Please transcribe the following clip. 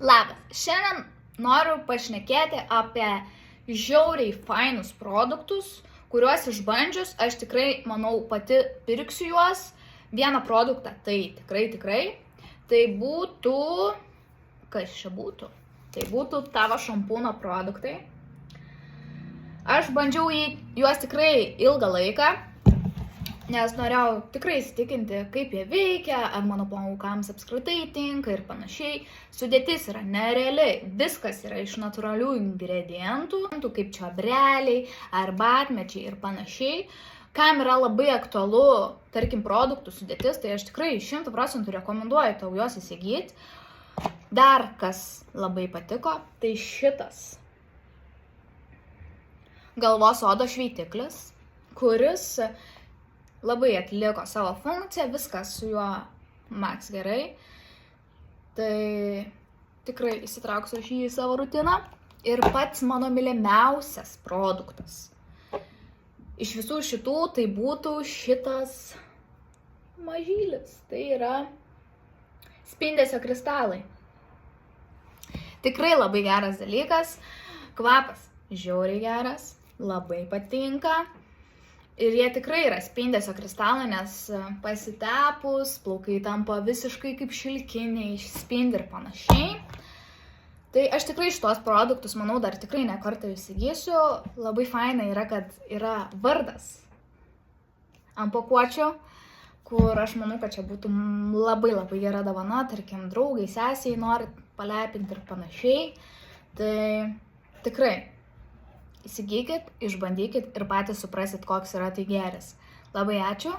Labas, šiandien noriu pašnekėti apie žiauriai fainus produktus, kuriuos išbandžius aš tikrai, manau, pati pirksiu juos. Vieną produktą, tai tikrai. Tai būtų, kas čia būtų? Tai būtų tavo šampūno produktai. Aš bandžiau juos tikrai ilgą laiką, nes norėjau tikrai įsitikinti, kaip jie veikia, ar mano plaukams apskritai tinka ir panašiai. Sudėtis yra nerealiai, viskas yra iš natūralių ingredientų, kaip čiobreliai, arbatmečiai ir panašiai. Kam yra labai aktualu, tarkim, produktų sudėtis, tai aš tikrai 100% rekomenduoju tau juos įsigyti. Dar kas labai patiko, tai šitas galvos odos šveitiklis, kuris labai atliko savo funkciją, viskas su juo max gerai. Tai tikrai įsitrauksiu aš jį į savo rutiną. Ir pats mano mylimiausias produktas iš visų šitų tai būtų šitas mažylis. Tai yra spindesio kristalai. Tikrai labai geras dalykas. Kvapas žiauriai geras, labai patinka. Ir jie tikrai yra spindesio kristalai, nes pasitepus plaukai tampa visiškai kaip šilkiniai, spindi ir panašiai. Tai aš tikrai šitos produktus, manau, dar tikrai ne kartą įsigysiu. Labai faina yra, kad yra vardas ant pakuočių, kur aš manau, kad čia būtų labai gera dovana, tarkim, draugai, sesiai norit palepinti ir panašiai. Tai tikrai įsigykit, išbandykit ir patys suprasit, koks yra tai geras. Labai ačiū